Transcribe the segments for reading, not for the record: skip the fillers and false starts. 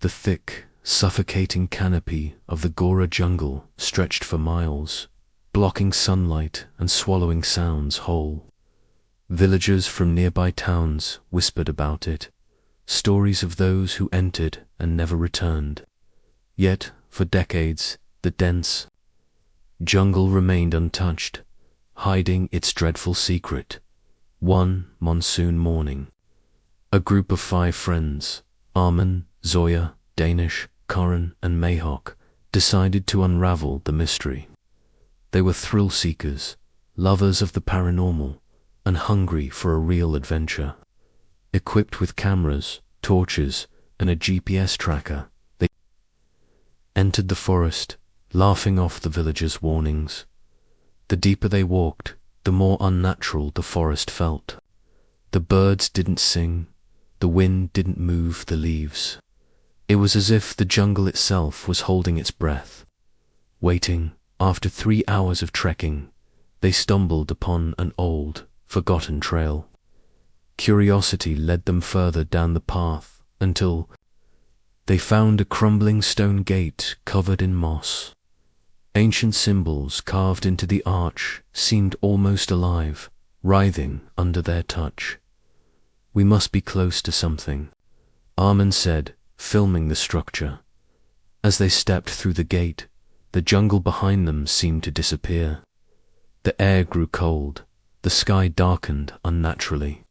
The thick, suffocating canopy of the Ghora Jungle stretched for miles, blocking sunlight and swallowing sounds whole. Villagers from nearby towns whispered about it, stories of those who entered and never returned. Yet, for decades, the dense jungle remained untouched, hiding its dreadful secret. One monsoon morning, a group of 5 friends, Armin, Zoya, Danish, Corin, and Mayhawk, decided to unravel the mystery. They were thrill seekers, lovers of the paranormal, and hungry for a real adventure. Equipped with cameras, torches, and a GPS tracker, they entered the forest, laughing off the villagers' warnings. The deeper they walked, the more unnatural the forest felt. The birds didn't sing, the wind didn't move the leaves. It was as if the jungle itself was holding its breath. Waiting, after 3 hours of trekking, they stumbled upon an old, forgotten trail. Curiosity led them further down the path until they found a crumbling stone gate covered in moss. Ancient symbols carved into the arch seemed almost alive, writhing under their touch. "We must be close to something," Armin said, filming the structure. As they stepped through the gate, the jungle behind them seemed to disappear. The air grew cold, the sky darkened unnaturally.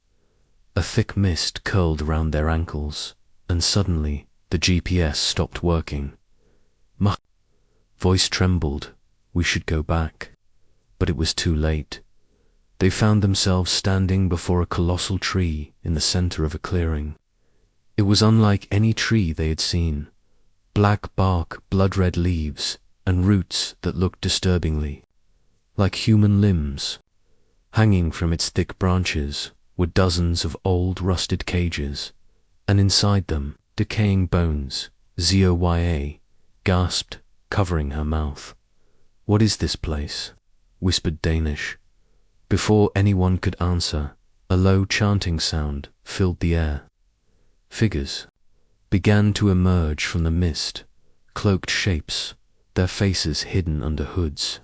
A thick mist curled around their ankles, and suddenly the GPS stopped working. My voice trembled. We should go back. But it was too late. They found themselves standing before a colossal tree in the center of a clearing. It was unlike any tree they had seen. Black bark, blood-red leaves, and roots that looked disturbingly like human limbs. Hanging from its thick branches were dozens of old rusted cages, and inside them, decaying bones. Zoya gasped, covering her mouth. "What is this place?" whispered Danish. Before anyone could answer, a low chanting sound filled the air. Figures began to emerge from the mist, cloaked shapes, their faces hidden under hoods.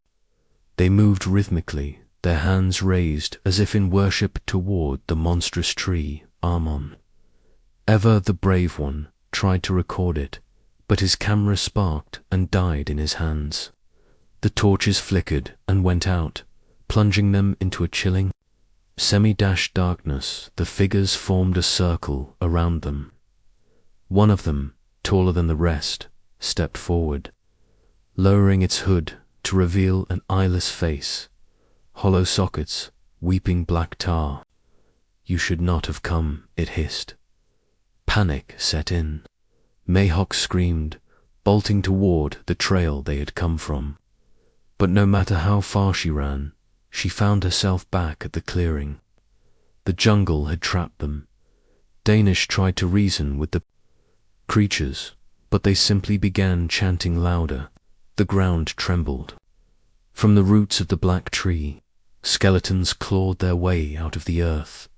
They moved rhythmically, their hands raised as if in worship toward the monstrous tree, Armon. Ever the brave one tried to record it, but his camera sparked and died in his hands. The torches flickered and went out, plunging them into a chilling, semi-darkness. The figures formed a circle around them. One of them, taller than the rest, stepped forward, lowering its hood to reveal an eyeless face, hollow sockets, weeping black tar. "You should not have come," it hissed. Panic set in. Mayhawk screamed, bolting toward the trail they had come from. But no matter how far she ran, she found herself back at the clearing. The jungle had trapped them. Danish tried to reason with the creatures, but they simply began chanting louder. The ground trembled. From the roots of the black tree, skeletons clawed their way out of the earth.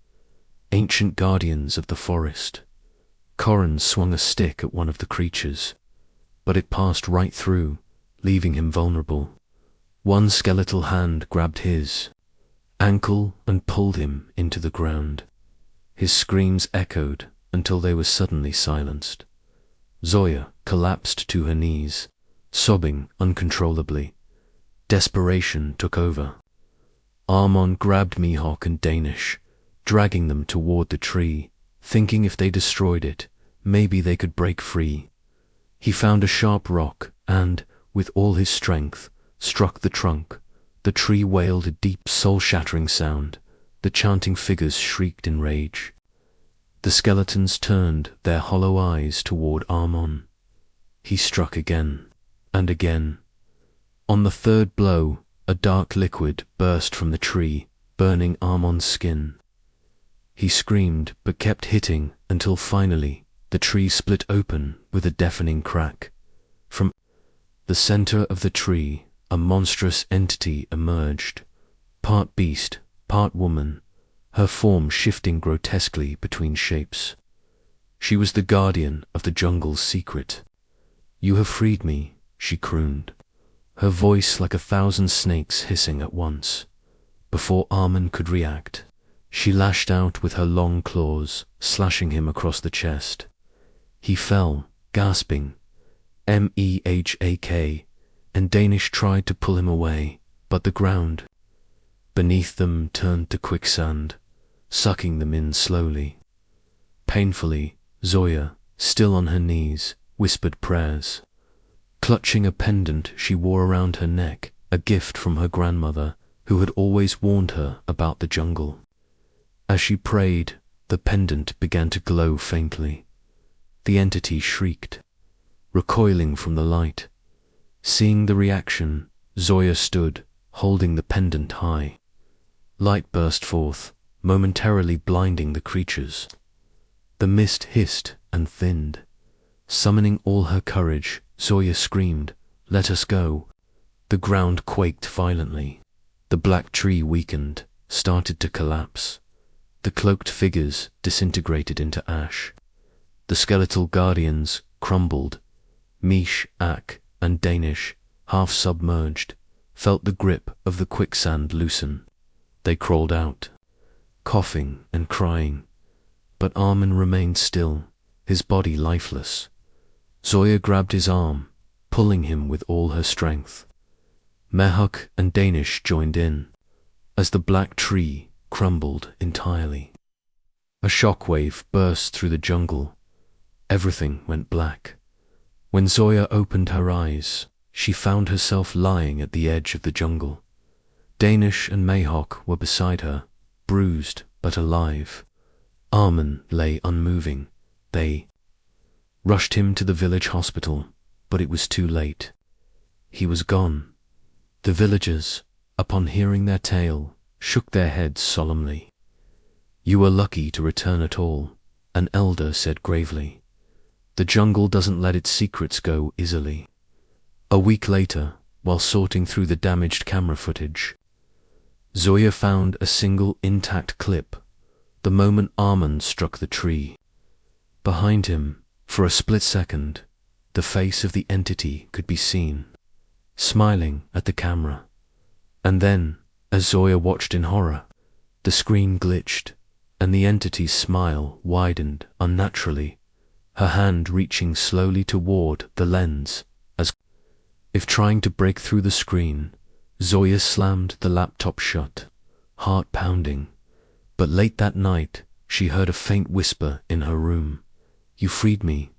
Ancient guardians of the forest. Corin swung a stick at one of the creatures, but it passed right through, leaving him vulnerable. One skeletal hand grabbed his ankle and pulled him into the ground. His screams echoed until they were suddenly silenced. Zoya collapsed to her knees, sobbing uncontrollably. Desperation took over. Armon grabbed Mayhawk and Danish, dragging them toward the tree, thinking if they destroyed it, maybe they could break free. He found a sharp rock and, with all his strength, struck the trunk. The tree wailed a deep, soul-shattering sound. The chanting figures shrieked in rage. The skeletons turned their hollow eyes toward Armon. He struck again and again. On the third blow, a dark liquid burst from the tree, burning Armon's skin. He screamed but kept hitting until finally the tree split open with a deafening crack. From the center of the tree, a monstrous entity emerged, part beast, part woman, her form shifting grotesquely between shapes. She was the guardian of the jungle's secret. "You have freed me," she crooned, her voice like 1,000 snakes hissing at once. Before Armin could react, she lashed out with her long claws, slashing him across the chest. He fell, gasping, "Mehak," and Danish tried to pull him away, but the ground beneath them turned to quicksand, sucking them in slowly. Painfully, Zoya, still on her knees, whispered prayers. Clutching a pendant she wore around her neck, a gift from her grandmother, who had always warned her about the jungle. As she prayed, the pendant began to glow faintly. The entity shrieked, recoiling from the light. Seeing the reaction, Zoya stood, holding the pendant high. Light burst forth, momentarily blinding the creatures. The mist hissed and thinned. Summoning all her courage, Zoya screamed, "Let us go." The ground quaked violently. The black tree weakened, started to collapse. The cloaked figures disintegrated into ash. The skeletal guardians crumbled. Mehak and Danish, half submerged, felt the grip of the quicksand loosen. They crawled out, coughing and crying, but Armin remained still, his body lifeless. Zoya grabbed his arm, pulling him with all her strength. Mehak and Danish joined in, as the black tree crumbled entirely. A shockwave burst through the jungle. Everything went black. When Zoya opened her eyes, she found herself lying at the edge of the jungle. Danish and Mehak were beside her, bruised but alive. Armin lay unmoving. They rushed him to the village hospital, but it was too late. He was gone. The villagers, upon hearing their tale, shook their heads solemnly. "You were lucky to return at all," an elder said gravely. "The jungle doesn't let its secrets go easily." A week later, while sorting through the damaged camera footage, Zoya found a single intact clip, the moment Armin struck the tree. Behind him, for a split second, the face of the entity could be seen, smiling at the camera. And then, as Zoya watched in horror, the screen glitched, and the entity's smile widened unnaturally, her hand reaching slowly toward the lens, as if trying to break through the screen. Zoya slammed the laptop shut, heart pounding. But late that night, she heard a faint whisper in her room. "You freed me, ...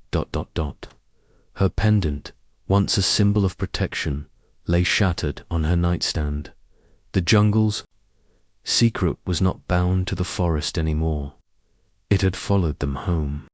Her pendant, once a symbol of protection, lay shattered on her nightstand. The jungle's secret was not bound to the forest anymore. It had followed them home.